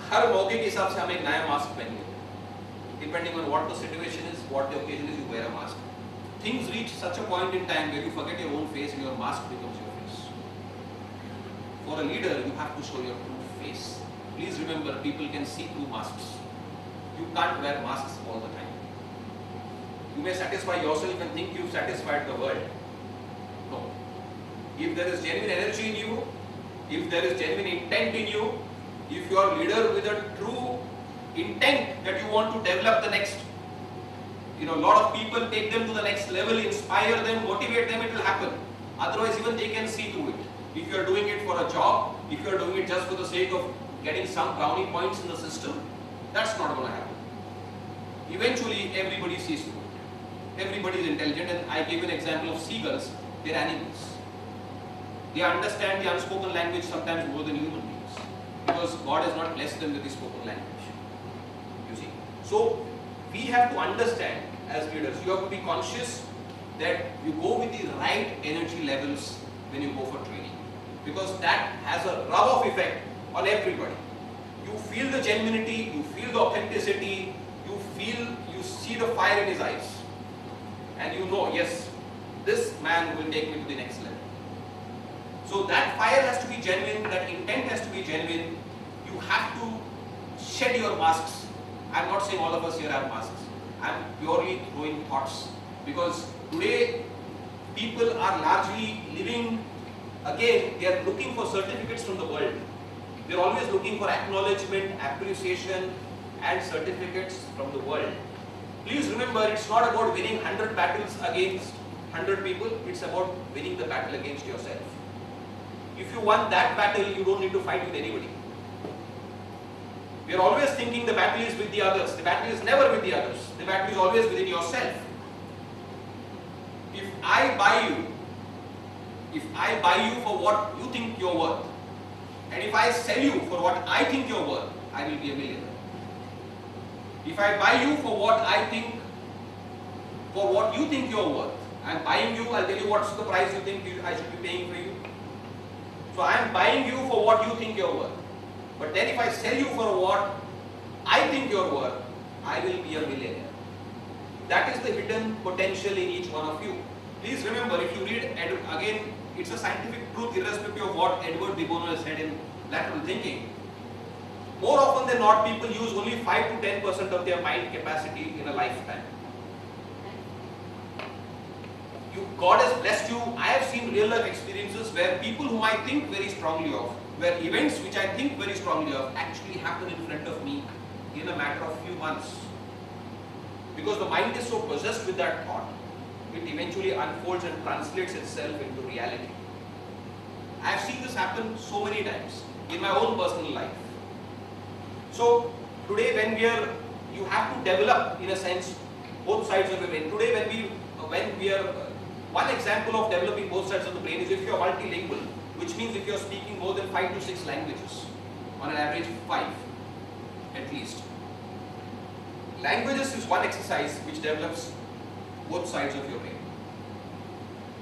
हर मौके के हिसाब से हम एक नया मास्क पहनेंगे. Depending on what the situation is, what the occasion is, you wear a mask. Things reach such a point in time where you forget your own face and your mask becomes your face. For a leader, you have to show your true face. Please remember, people can see through masks. You can't wear masks all the time. You may satisfy yourself and think you've satisfied the world. No. If there is genuine energy in you, if there is genuine intent in you, if you are a leader with a true intent that you want to develop the next, a lot of people, take them to the next level, inspire them, motivate them, it will happen. Otherwise, even they can see through it. If you are doing it for a job, if you are doing it just for the sake of getting some brownie points in the system, that's not going to happen. Eventually, everybody sees through it. Everybody is intelligent, and I gave an example of seagulls. They're animals. They understand the unspoken language sometimes more than human beings, because God has not blessed them with the spoken language. You see. So, we have to understand as leaders, you have to be conscious that you go with the right energy levels when you go for training, because that has a rub-off effect on everybody. You feel the genuinity, you feel the authenticity, you see the fire in his eyes, and you know, yes, this man will take me to the next level. So that fire has to be genuine, that intent has to be genuine. You have to shed your masks. I'm not saying all of us here have masks. I'm purely throwing thoughts, because today people are largely living, again, they are looking for certificates from the world. They're always looking for acknowledgement, appreciation and certificates from the world. Please remember, it's not about winning 100 battles against 100 people, it's about winning the battle against yourself. If you won that battle, you don't need to fight with anybody. We are always thinking the battle is with the others. The battle is never with the others. The battle is always within yourself. If I buy you for what you think you're worth, and if I sell you for what I think you're worth, I will be a millionaire. If I buy you for what you think you're worth, I'm buying you, I'll tell you what's the price you think I should be paying for you. So I'm buying you for what you think you're worth. But then if I sell you for what I think you're worth, I will be a millionaire. That is the hidden potential in each one of you. Please remember, if you read, again, it's a scientific truth irrespective of what Edward de Bono has said in lateral thinking. More often than not, people use only 5 to 10% of their mind capacity in a lifetime. God has blessed you. I have seen real life experiences where people whom I think very strongly of, where events which I think very strongly of actually happen in front of me in a matter of few months. Because the mind is so possessed with that thought, it eventually unfolds and translates itself into reality. I have seen this happen so many times in my own personal life. So today you have to develop, in a sense, both sides of your brain. Today one example of developing both sides of the brain is if you are multilingual, which means if you are speaking more than 5 to 6 languages, on an average 5 at least. Languages is one exercise which develops both sides of your brain,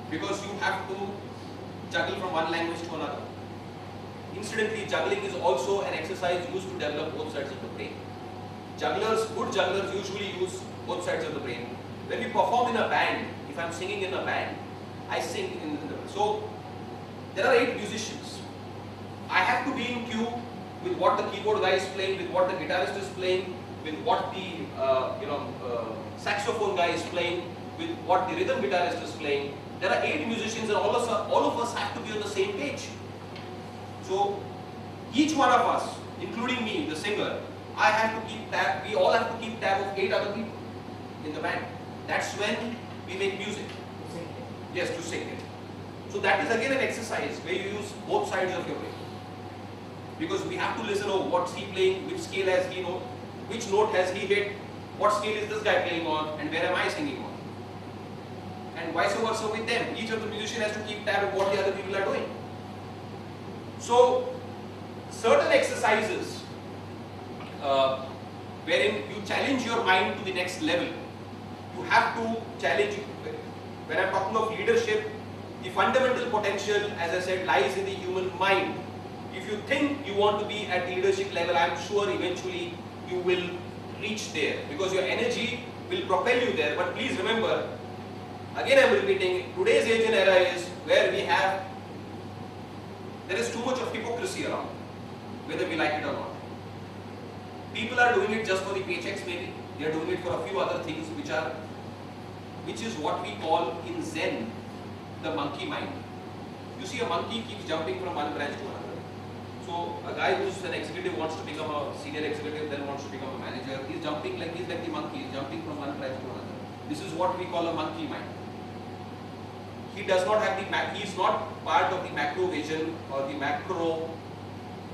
because you have to juggle from one language to another. Incidentally, juggling is also an exercise used to develop both sides of the brain. Good jugglers usually use both sides of the brain. When we perform in a band, if I'm singing in a band, I sing in the... So, there are 8 musicians. I have to be in tune with what the keyboard guy is playing, with what the guitarist is playing, with what the saxophone guy is playing, with what the rhythm guitarist is playing. There are 8 musicians, and all of us have to be on the same page. So, each one of us, including me, the singer, I have to keep tab, we all have to keep tab of 8 other people in the band. That's when we make music. Yes, to sing it. So that is again an exercise where you use both sides of your brain. Because we have to listen, oh, what's he playing, which scale has he known, which note has he hit, what scale is this guy playing on, and where am I singing on. And vice versa with them. Each of the musician has to keep tab of what the other people are doing. So, certain exercises wherein you challenge your mind to the next level. You have to challenge, when I'm talking of leadership, the fundamental potential, as I said, lies in the human mind. If you think you want to be at leadership level, I'm sure eventually you will reach there, because your energy will propel you there. But please remember, again I'm repeating, today's age and era is where there is too much of hypocrisy around, whether we like it or not. People are doing it just for the paychecks maybe, they are doing it for a few other things which is what we call in Zen, the monkey mind. You see, a monkey keeps jumping from one branch to another. So a guy who's an executive wants to become a senior executive, then wants to become a manager. He's jumping like the monkey. He's jumping from one branch to another. This is what we call a monkey mind. He does not have the, he is not part of the macro vision or the macro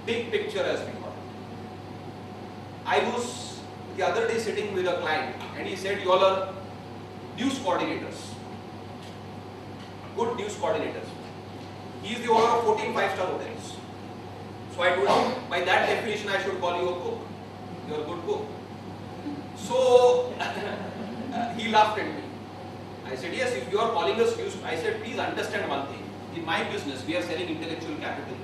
big picture as we call it. I was the other day sitting with a client and he said, you all are news coordinators, good news coordinators. He is the owner of 14 5-star hotels. So I told him, by that definition I should call you a cook. You are a good cook. So he laughed at me. I said, yes, if you are calling us news, I said, please understand one thing. In my business, we are selling intellectual capital.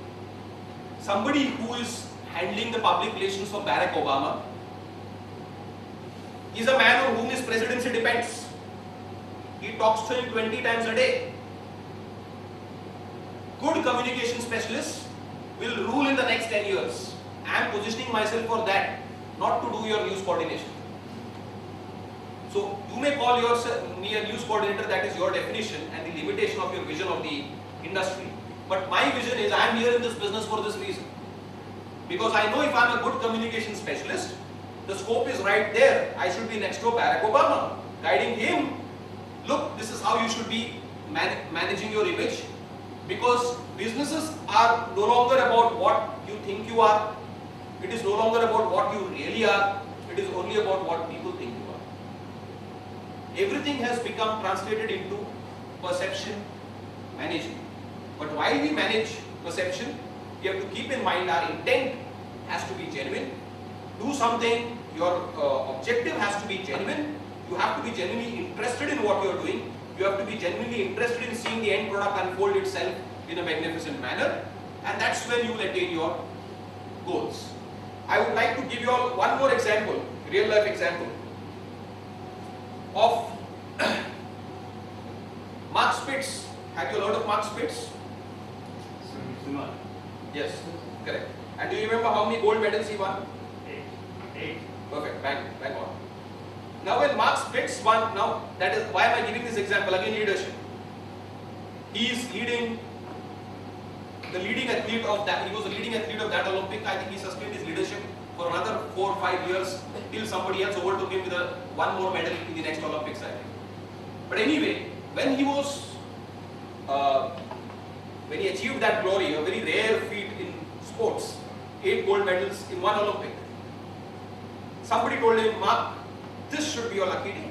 Somebody who is handling the public relations for Barack Obama is a man on whom his presidency depends. He talks to him 20 times a day. Good communication specialists will rule in the next 10 years. I am positioning myself for that, not to do your news coordination. So you may call me a news coordinator, that is your definition and the limitation of your vision of the industry. But my vision is I am here in this business for this reason. Because I know if I am a good communication specialist, the scope is right there. I should be next to Barack Obama, guiding him. Look, this is how you should be managing your image. Because businesses are no longer about what you think you are. It is no longer about what you really are. It is only about what people think you are. Everything has become translated into perception managing. But while we manage perception, we have to keep in mind our intent has to be genuine. Do something, your objective has to be genuine. You have to be genuinely interested in what you are doing. You have to be genuinely interested in seeing the end product unfold itself in a magnificent manner, and that's when you will attain your goals. I would like to give you all one more example, real life example of Mark Spitz. Have you heard of Mark Spitz? Yes, correct. And do you remember how many gold medals he won? 8. Perfect, bang on. Now when Mark Spitz won, now that is why am I giving this example? Again, leadership. He is leading the leading athlete of that. He was the leading athlete of that Olympic. I think he sustained his leadership for another 4 or 5 years till somebody else overtook him with one more medal in the next Olympics, I think. But anyway, when he was when he achieved that glory, a very rare feat in sports, 8 gold medals in one Olympic, somebody told him, Mark, this should be your lucky day.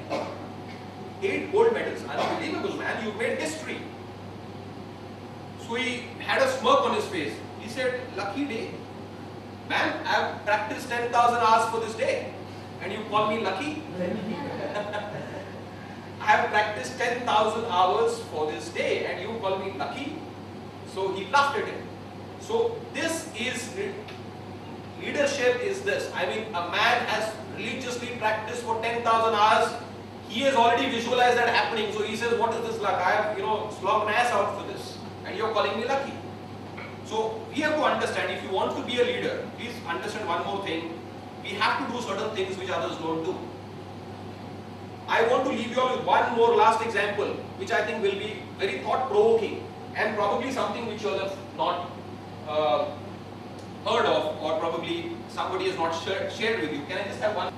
8 gold medals, unbelievable, man, you made history. So he had a smirk on his face. He said, lucky day? Man, I have practiced 10,000 hours for this day and you call me lucky? I have practiced 10,000 hours for this day and you call me lucky? So he laughed at him. So this is, leadership is this. I mean, a man has religiously practiced for 10,000 hours. He has already visualized that happening. So he says, what is this luck? I have, slogged my ass out for this. And you're calling me lucky. So we have to understand, if you want to be a leader, please understand one more thing. We have to do certain things which others don't do. I want to leave you all with one more last example, which I think will be very thought-provoking and probably something which you all have not heard of, or probably somebody has not shared with you. Can I just have one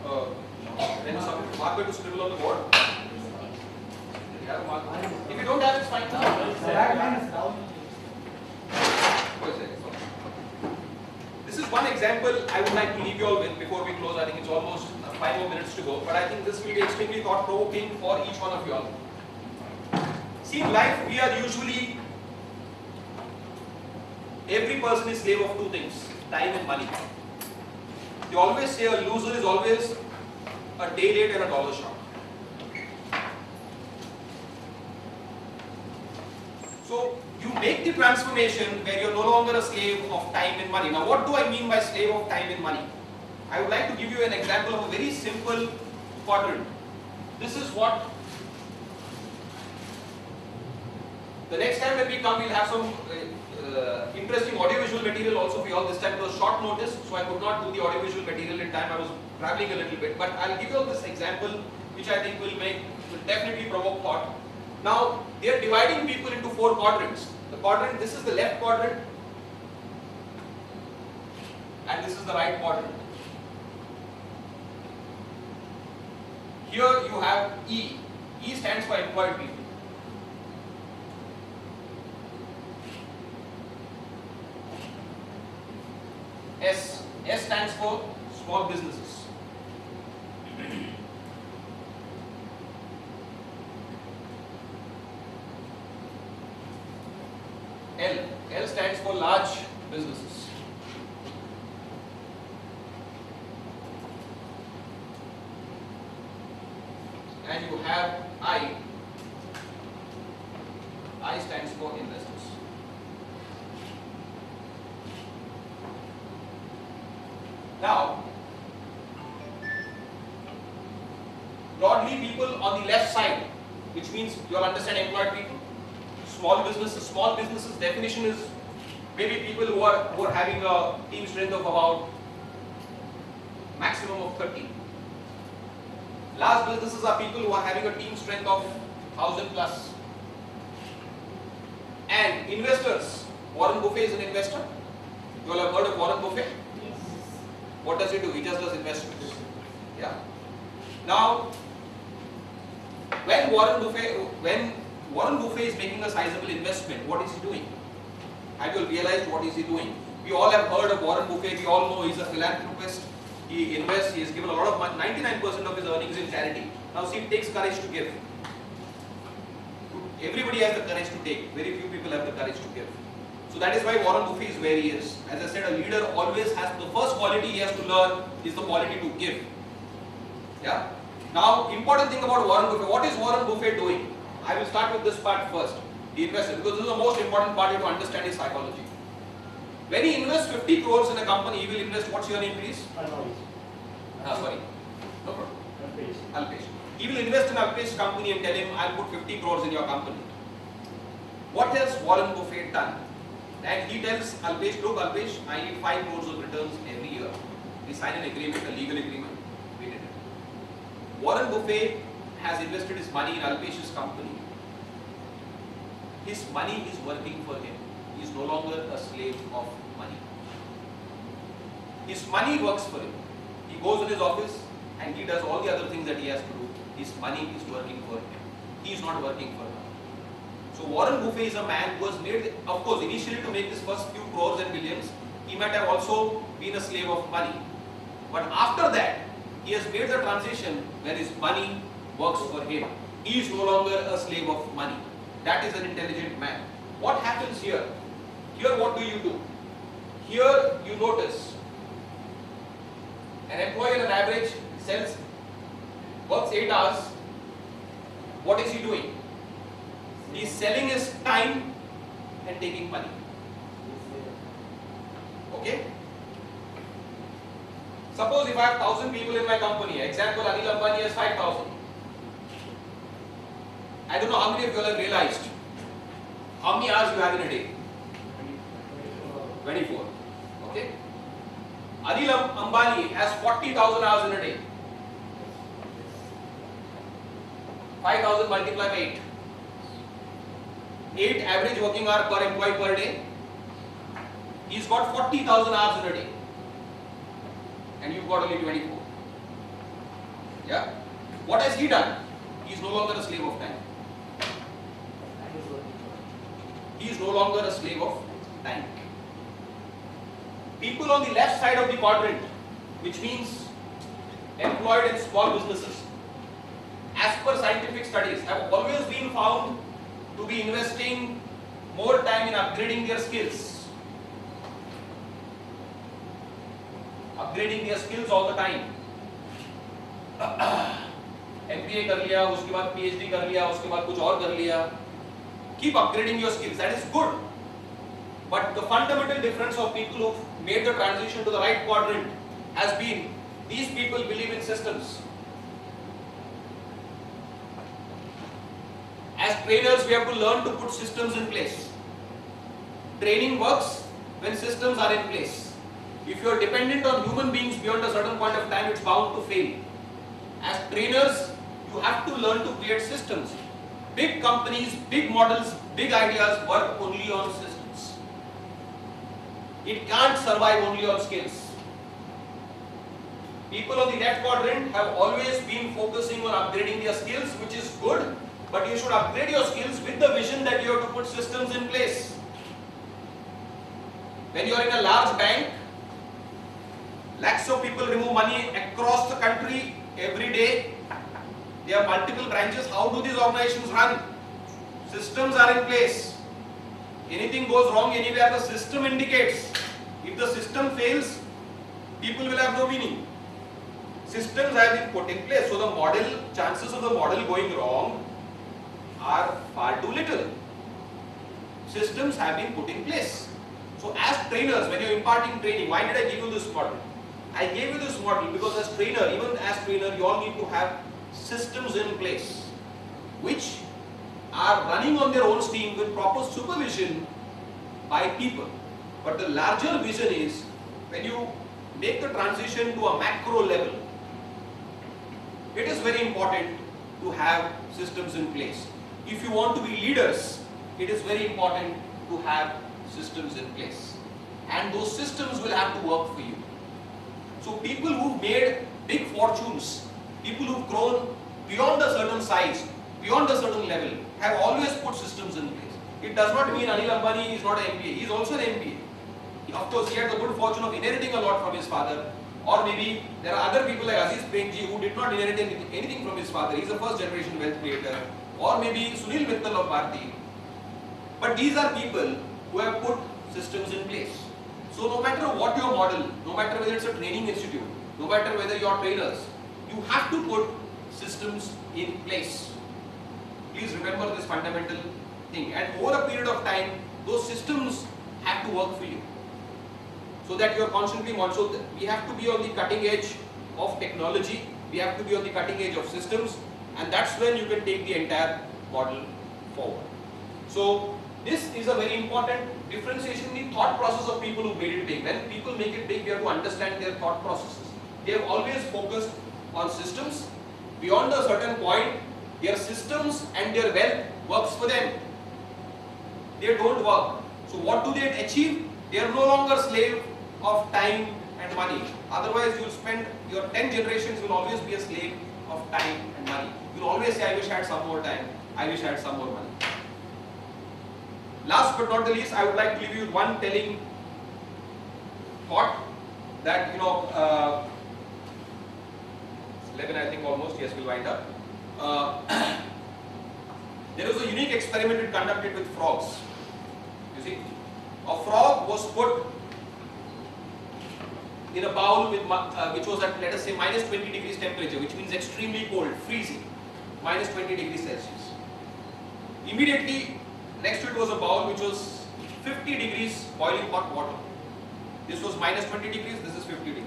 marker to scribble on the board? If you don't have, it's fine. This is one example I would like to leave you all with before we close. I think it's almost 5 more minutes to go, but I think this will be extremely thought-provoking for each one of you all. See, in life we are usually, every person is slave of 2 things, time and money. They always say a loser is always a day late and a dollar short. So you make the transformation where you're no longer a slave of time and money. Now what do I mean by slave of time and money? I would like to give you an example of a very simple quadrant. This is what, the next time when we come, we'll have some interesting audiovisual material also for you all. This time it was short notice, so I could not do the audiovisual material in time. I was traveling a little bit, but I'll give you all this example, which I think will definitely provoke thought. Now, they are dividing people into 4 quadrants. The quadrant, this is the left quadrant. and this is the right quadrant. Here you have E. E stands for employed people. S. S stands for small businesses. L. L stands for large businesses. And you have I. I stands for investors. Now, broadly people on the left side, which means you all understand employed people. Small businesses definition is maybe people who are having a team strength of about maximum of 30. Large businesses are people who are having a team strength of 1,000 plus. And investors, Warren Buffett is an investor. You all have heard of Warren Buffett? Yes. What does he do? He just does investments. Yeah. Now, when Warren Buffett is making a sizable investment, what is he doing? Have you realized what is he doing? We all have heard of Warren Buffett. We all know he's a philanthropist. He invests. He has given a lot of money. 99% of his earnings in charity. Now, see, it takes courage to give. Everybody has the courage to take. Very few people have the courage to give. So that is why Warren Buffett is where he is. As I said, a leader always has the first quality he has to learn is the quality to give. Yeah. Now, important thing about Warren Buffett. What is Warren Buffett doing? I will start with this part first. The investor, because this is the most important part to understand his psychology. When he invests 50 crores in a company, he will invest. What's your name, please? Sorry. No problem. Alpesh. He will invest in Alpesh company and tell him, I'll put 50 crores in your company. What has Warren Buffett done? And he tells Alpesh, look Alpesh, I need 5 crores of returns every year. We sign an agreement, a legal agreement. We did it. Warren Buffett has invested his money in Alpesh's company. His money is working for him. He is no longer a slave of money. His money works for him. He goes in his office and he does all the other things that he has to do. His money is working for him. He is not working for him. So Warren Buffett is a man who has made, of course, initially to make his first few crores and billions, he might have also been a slave of money. But after that, he has made the transition where his money works for him. He is no longer a slave of money. That is an intelligent man. What happens here? Here what do you do? Here you notice an employee on an average works 8 hours. What is he doing? He is selling his time and taking money. Okay? Suppose if I have 1,000 people in my company, example Anil Ambani has 5,000. I don't know how many of you have realized how many hours you have in a day? 24. Okay? Anil Ambani has 40,000 hours in a day. 5,000 multiplied by 8. 8 average working hour per employee per day. He's got 40,000 hours in a day. And you've got only 24. Yeah? What has he done? He is no longer a slave of time. He is no longer a slave of time. People on the left side of the quadrant, which means employed in small businesses, as per scientific studies, have always been found to be investing more time in upgrading their skills. Upgrading their skills all the time. MBA कर लिया, उसके बाद PhD कर लिया, उसके बाद कुछ और कर लिया. Keep upgrading your skills. That is good. But the fundamental difference of people who've made the transition to the right quadrant has been these people believe in systems. As trainers, we have to learn to put systems in place. Training works when systems are in place. If you are dependent on human beings beyond a certain point of time, it's bound to fail. As trainers, you have to learn to create systems. Big companies, big models, big ideas work only on systems. It can't survive only on skills. People on the left quadrant have always been focusing on upgrading their skills, which is good, but you should upgrade your skills with the vision that you have to put systems in place. When you are in a large bank, lakhs of people remove money across the country every day. There are multiple branches. How do these organizations run? Systems are in place. Anything goes wrong anywhere, the system indicates. If the system fails, people will have no meaning. Systems have been put in place, so the model, chances of the model going wrong are far too little. Systems have been put in place. So as trainers, when you are imparting training, why did I give you this model? I gave you this model because as trainer, even as trainer, you all need to have systems in place which are running on their own steam with proper supervision by people. But the larger vision is when you make the transition to a macro level, it is very important to have systems in place. If you want to be leaders, it is very important to have systems in place. And those systems will have to work for you. So people who've made big fortunes, people who've grown beyond a certain size, beyond a certain level, have always put systems in place. It does not mean Anil Ambani is not an MBA. He is also an MBA. Of course, he had the good fortune of inheriting a lot from his father. Or maybe there are other people like Aziz Premji who did not inherit anything from his father. He is a first generation wealth creator. Or maybe Sunil Mittal of Bharti. But these are people who have put systems in place. So no matter what your model, no matter whether it's a training institute, no matter whether you are trainers, you have to put systems in place. Please remember this fundamental thing. And over a period of time, those systems have to work for you. So that you are constantly monitored. So we have to be on the cutting edge of technology. We have to be on the cutting edge of systems. And that's when you can take the entire model forward. So this is a very important differentiation in the thought process of people who made it big. When people make it big, we have to understand their thought processes. They have always focused on systems. Beyond a certain point, their systems and their wealth works for them. They don't work. So what do they achieve? They are no longer slave of time and money. Otherwise, you will spend your 10 generations will always be a slave of time and money. You will always say, I wish I had some more time. I wish I had some more money. Last but not the least, I would like to leave you with one telling thought that, it's 11 I think almost, yes, we'll wind up. There was a unique experiment conducted with frogs. You see, a frog was put in a bowl with, which was at, let us say, minus 20 degrees temperature, which means extremely cold, freezing, minus 20 degrees Celsius. Immediately next to it was a bowl which was 50 degrees boiling hot water. This was minus 20 degrees, this is 50 degrees.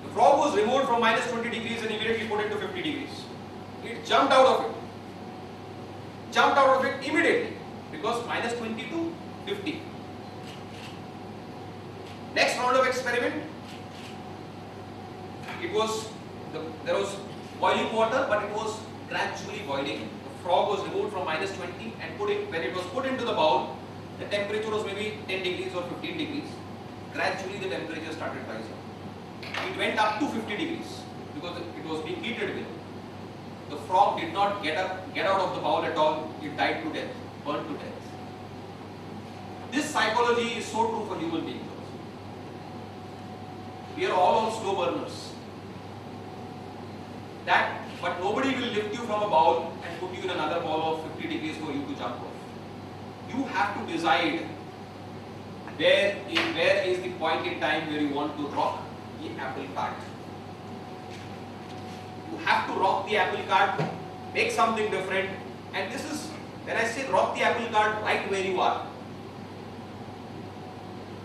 The frog was removed from minus 20 degrees and immediately put into 50 degrees. It jumped out of it. Jumped out of it immediately because minus 20 to 50. Next round of experiment, there was boiling water, but it was gradually boiling. The frog was removed from minus 20 and when it was put into the bowl, the temperature was maybe 10 degrees or 15 degrees. Gradually the temperature started rising. It went up to 50 degrees because it was being heated with. The frog did not get out of the bowl at all. It died to death, burned to death. This psychology is so true for human beings. We are all on slow burners. But nobody will lift you from a bowl and put you in another bowl of 50 degrees for you to jump off. You have to decide where is the point in time where you want to rock the apple cart. You have to rock the apple cart, make something different, and this is, when I say rock the apple cart, right where you are.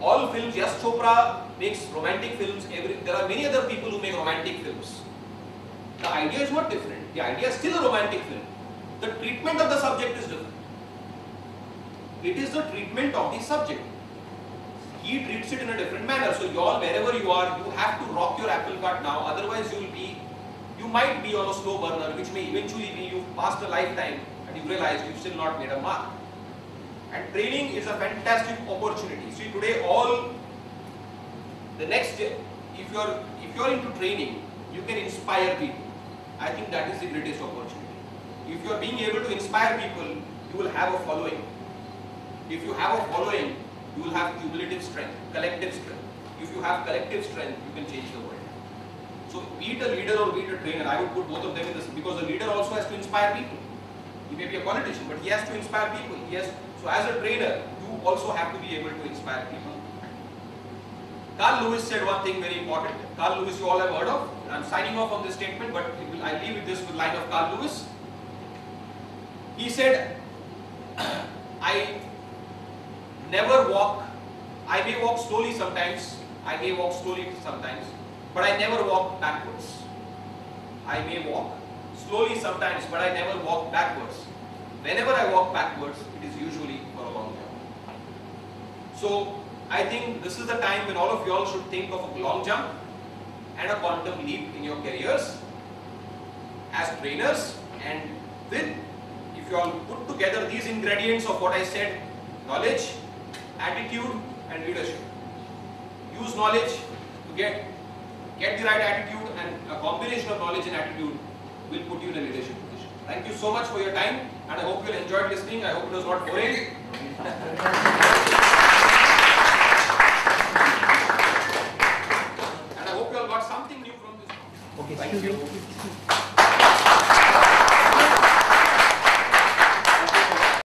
All films, Yash Chopra makes romantic films, there are many other people who make romantic films. The idea is not different, the idea is still a romantic film. The treatment of the subject is different. It is the treatment of the subject. He treats it in a different manner. So you all, wherever you are, you have to rock your apple cart now, otherwise you might be on a slow burner, which may eventually be you've passed a lifetime and you realize you've still not made a mark. And training is a fantastic opportunity. See, today the next if you're into training, you can inspire people. I think that is the greatest opportunity. If you are being able to inspire people, you will have a following. If you have a following, you will have cumulative strength, collective strength. If you have collective strength, you can change the world. So be it a leader or be it a trainer, I would put both of them in this, because the leader also has to inspire people. He may be a politician, but he has to inspire people. So as a trainer, you also have to be able to inspire people. Carl Lewis said one thing very important. Carl Lewis you all have heard of. I am signing off on this statement, but I leave with this line of Carl Lewis. He said, I may walk slowly sometimes, but I never walk backwards. I may walk slowly sometimes, but I never walk backwards. Whenever I walk backwards, it is usually for a long jump. So I think this is the time when all of you all should think of a long jump and a quantum leap in your careers as trainers, and if you all put together these ingredients of what I said, knowledge, attitude and leadership. Use knowledge to get the right attitude, and a combination of knowledge and attitude will put you in a leadership position. Thank you so much for your time, and I hope you all enjoyed listening. I hope it was not boring.